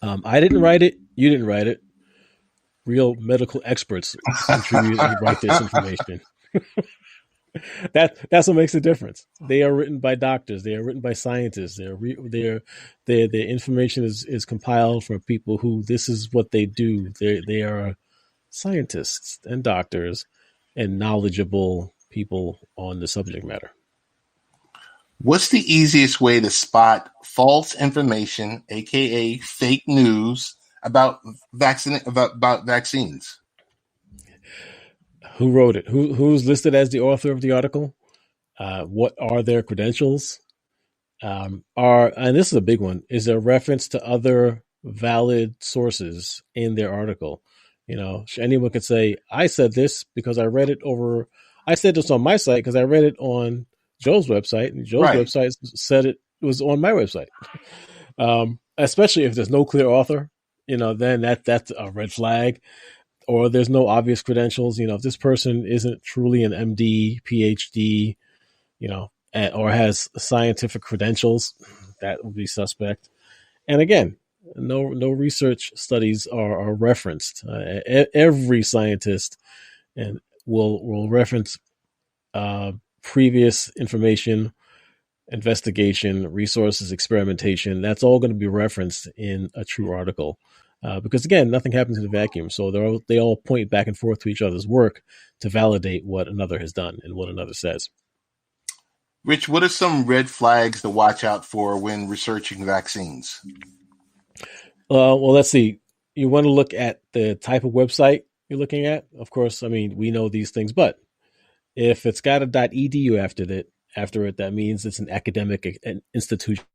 I didn't write it. You didn't write it. Real medical experts contribute and write this information. That's what makes the difference. They are written by doctors. They are written by scientists. Their information is compiled from people who this is what they do. They are scientists and doctors and knowledgeable people on the subject matter. What's the easiest way to spot false information, aka fake news, about vaccines? Who wrote it? Who's listed as the author of the article? What are their credentials? And this is a big one, is there a reference to other valid sources in their article? Anyone could say, I said this because I said this on my site because I read it on Joe's website, and Joe's Right. website said it was on my website. Especially if there's no clear author, then that's a red flag. Or there's no obvious credentials. If this person isn't truly an MD, PhD, or has scientific credentials, that would be suspect. And again, no research studies are referenced. Every scientist and will reference previous information, investigation, resources, experimentation. That's all going to be referenced in a true article. Because again, nothing happens in a vacuum. So they all point back and forth to each other's work to validate what another has done and what another says. Rich, what are some red flags to watch out for when researching vaccines? Well, let's see. You want to look at the type of website you're looking at. Of course, we know these things, but if it's got a .edu after it, that means it's an academic institution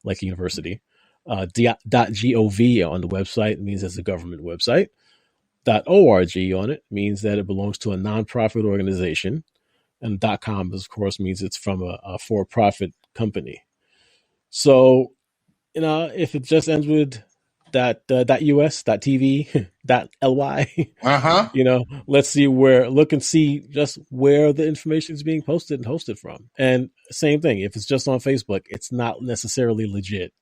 like a university. .gov on the website means it's a government website. .org on it means that it belongs to a nonprofit organization. And .com, of course, means it's from a for-profit company. So, if it just ends with .us, .tv, .ly, let's look and see just where the information is being posted and hosted from. And same thing, if it's just on Facebook, it's not necessarily legit.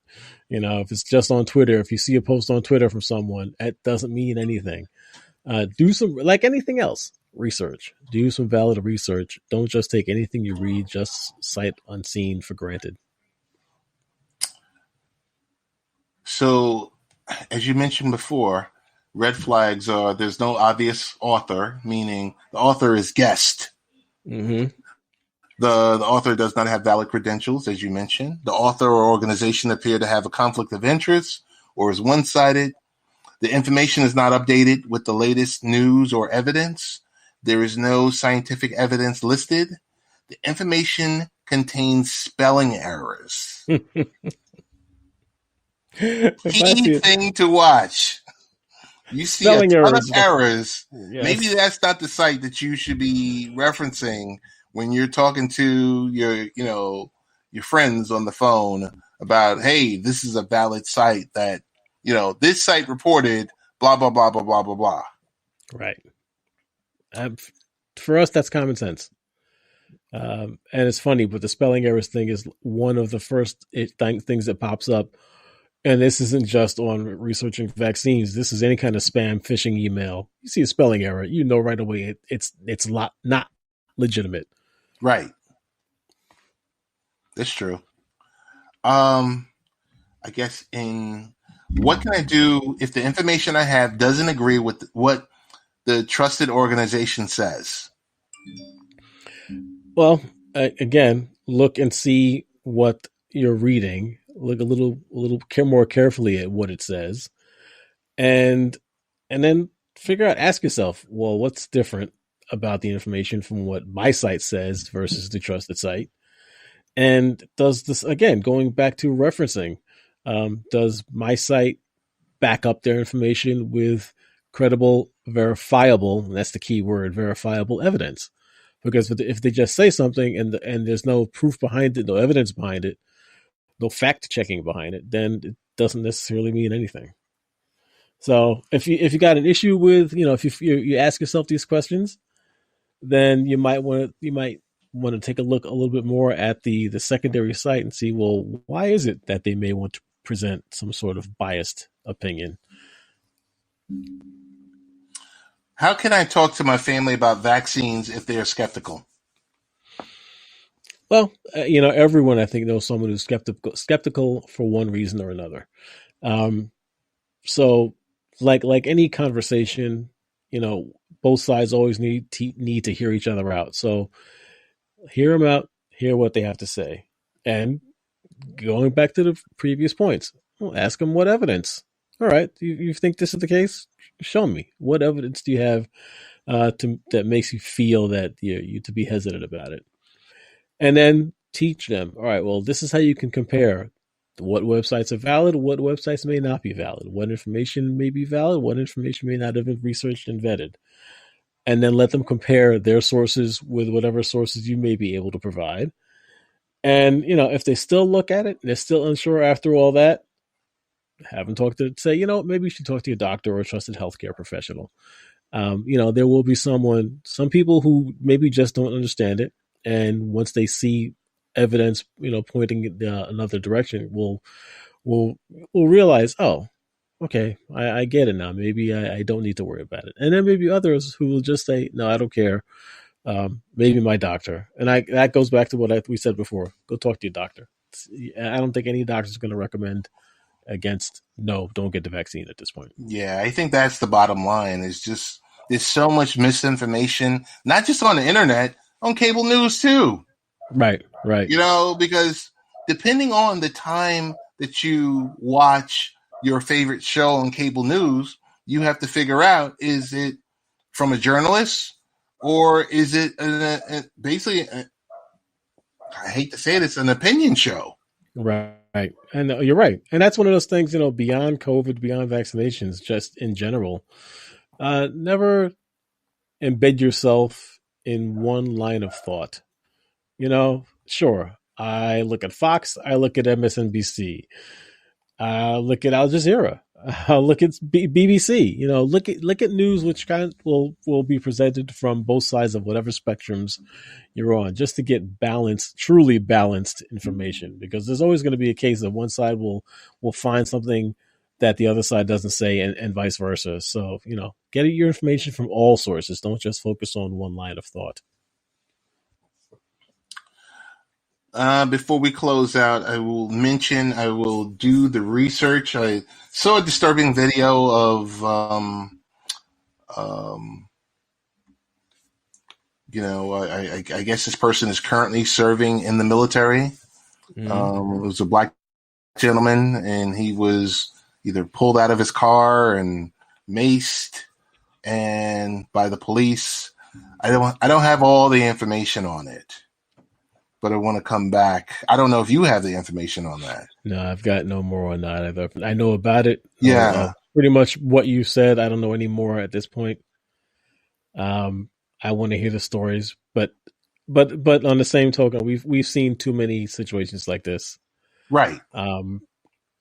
If it's just on Twitter, if you see a post on Twitter from someone, that doesn't mean anything. Do some, like anything else, research. Do some valid research. Don't just take anything you read, just sight unseen for granted. So, as you mentioned before, red flags are there's no obvious author, meaning the author is guessed. Mm-hmm. The author does not have valid credentials, as you mentioned. The author or organization appear to have a conflict of interest or is one-sided. The information is not updated with the latest news or evidence. There is no scientific evidence listed. The information contains spelling errors. Key thing to watch. You see spelling a ton of errors. Yes. Maybe that's not the site that you should be referencing when you're talking to your friends on the phone about, hey, this is a valid site that, this site reported blah, blah, blah, blah, blah, blah, blah. Right. For us, that's common sense. And it's funny, but the spelling errors thing is one of the first things that pops up. And this isn't just on researching vaccines. This is any kind of spam phishing email. You see a spelling error, right away it's not legitimate. Right. That's true. I guess what can I do if the information I have doesn't agree with what the trusted organization says? Well, again, look and see what you're reading. Look a little more carefully at what it says, and then figure out. Ask yourself, well, what's different about the information from what my site says versus the trusted site? And does this, again, going back to referencing, Does my site back up their information with credible, verifiable, and that's the key word, verifiable evidence? Because if they just say something and there's no proof behind it, no evidence behind it, no fact checking behind it, then it doesn't necessarily mean anything. So if you got an issue with, if you ask yourself these questions, then you might want to take a look a little bit more at the secondary site and see, well, why is it that they may want to present some sort of biased opinion? How can I talk to my family about vaccines if they are skeptical? Well, everyone I think knows someone who's skeptical for one reason or another. Um, so, like any conversation, both sides always need to hear each other out. So, hear them out, hear what they have to say, and going back to the previous points, well, ask them what evidence. All right, you think this is the case? Show me what evidence do you have that makes you feel that you to be hesitant about it, and then teach them. All right, well, this is how you can compare what websites are valid, what websites may not be valid, what information may be valid, what information may not have been researched and vetted, and then let them compare their sources with whatever sources you may be able to provide. And if they still look at it and they're still unsure after all that, have them say, maybe you should talk to your doctor or a trusted healthcare professional. There will be some people who maybe just don't understand it, and once they see evidence, pointing in another direction, will realize, oh, okay, I get it now. Maybe I don't need to worry about it. And then maybe others who will just say, no, I don't care. Maybe my doctor. And that goes back to what we said before. Go talk to your doctor. I don't think any doctor is going to recommend against, no, don't get the vaccine at this point. Yeah, I think that's the bottom line. Is just there's so much misinformation, not just on the internet, on cable news too. Right. Because depending on the time that you watch your favorite show on cable news, you have to figure out, is it from a journalist or is it basically, I hate to say it, it's an opinion show. Right. And you're right. And that's one of those things, beyond COVID, beyond vaccinations, just in general, never embed yourself in one line of thought. Sure, I look at Fox, I look at MSNBC, look at Al Jazeera, look at BBC. Look at news which will be presented from both sides of whatever spectrums you're on, just to get truly balanced information. Because there's always going to be a case that one side will find something that the other side doesn't say, and vice versa. So get your information from all sources. Don't just focus on one line of thought. Before we close out, I will do the research. I saw a disturbing video of, I guess this person is currently serving in the military. Mm-hmm. It was a black gentleman, and he was either pulled out of his car and maced and by the police. I don't have all the information on it, but I want to come back. I don't know if you have the information on that. No, I've got no more on that either. I know about it. Yeah. Pretty much what you said. I don't know any more at this point. I want to hear the stories, but on the same token, we've seen too many situations like this. Right.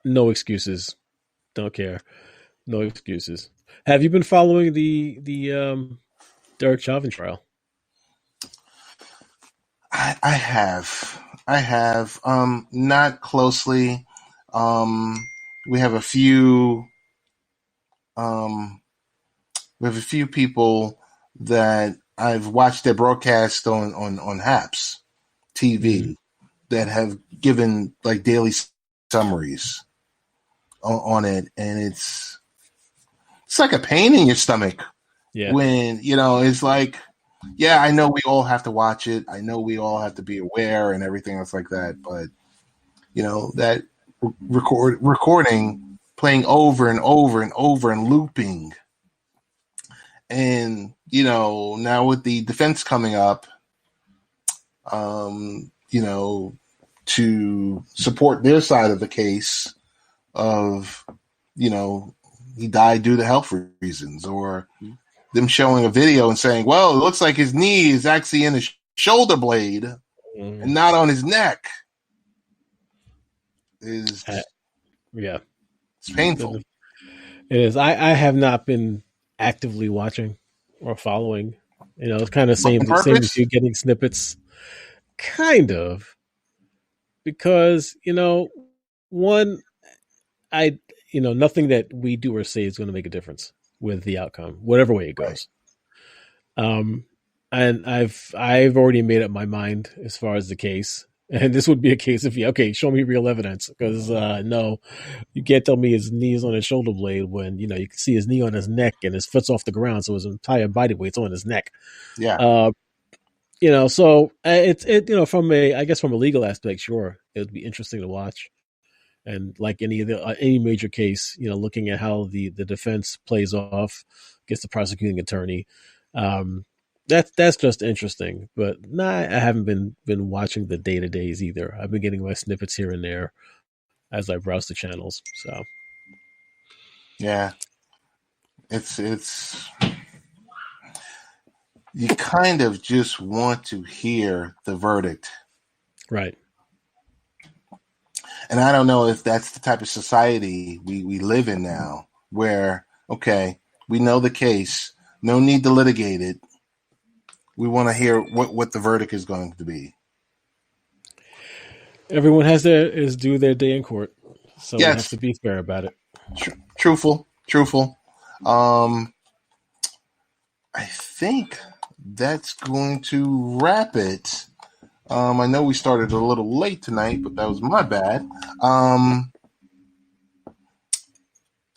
No excuses. Don't care. No excuses. Have you been following the Derek Chauvin trial? I have. Not closely. We have a few. We have a few people that I've watched their broadcast on HAPS TV that have given like daily summaries on it, and it's like a pain in your stomach. Yeah. When it's like, yeah, I know we all have to watch it. I know we all have to be aware and everything else like that. But that recording playing over and over and over and looping. And, now with the defense coming up, to support their side of the case, of, he died due to health reasons, or them showing a video and saying, well, it looks like his knee is actually in his shoulder blade and not on his neck. It's painful. It is. I have not been actively watching or following. It's kind of same as you, getting snippets. Kind of. Because, one, nothing that we do or say is going to make a difference with the outcome, whatever way it goes. Right. And I've already made up my mind as far as the case. And this would be a case of, show me real evidence. Because, no, you can't tell me his knee is on his shoulder blade when, you can see his knee on his neck and his foot's off the ground. So his entire body weight's on his neck. Yeah. So from a legal aspect, sure, it would be interesting to watch. And like any major case, looking at how the defense plays off against the prosecuting attorney, that's just interesting. But I haven't been watching the day-to-days either. I've been getting my snippets here and there as I browse the channels. So yeah, it's you kind of just want to hear the verdict, right? And I don't know if that's the type of society we live in now, where, okay, we know the case, no need to litigate it. We want to hear what the verdict is going to be. Everyone is due their day in court, so we have to be fair about it. Truthful. I think that's going to wrap it. I know we started a little late tonight, but that was my bad.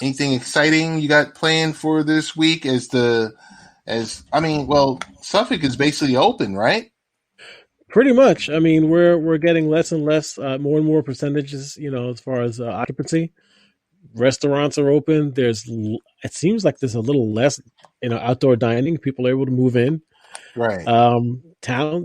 Anything exciting you got planned for this week? Suffolk is basically open, right? Pretty much. I mean, we're getting less and less, more and more percentages, as far as occupancy. Restaurants are open. It seems like there's a little less, outdoor dining. People are able to move in. Right. Town,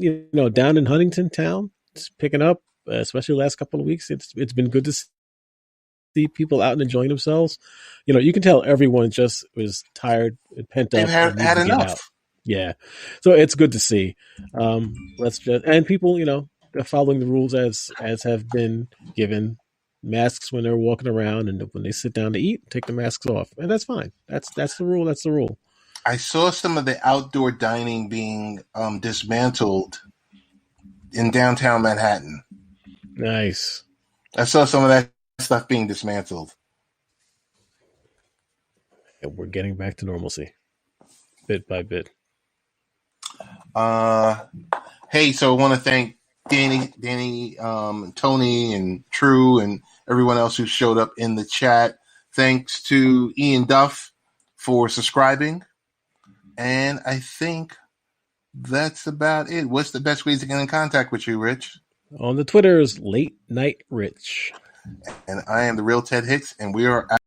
down in Huntington town, it's picking up, especially the last couple of weeks. It's been good to see people out and enjoying themselves. You can tell everyone just was tired and pent up. They've had enough. Out. Yeah. So it's good to see. And people, they're following the rules as have been given. Masks when they're walking around, and when they sit down to eat, take the masks off. And that's fine. That's the rule. That's the rule. I saw some of the outdoor dining being dismantled in downtown Manhattan. Nice. I saw some of that stuff being dismantled. And we're getting back to normalcy, bit by bit. Hey, so I want to thank Danny, Tony, and True, and everyone else who showed up in the chat. Thanks to Ian Duff for subscribing. And I think that's about it. What's the best ways to get in contact with you, Rich? On the Twitters, Late Night Rich. And I am the real Ted Hicks, and we are out.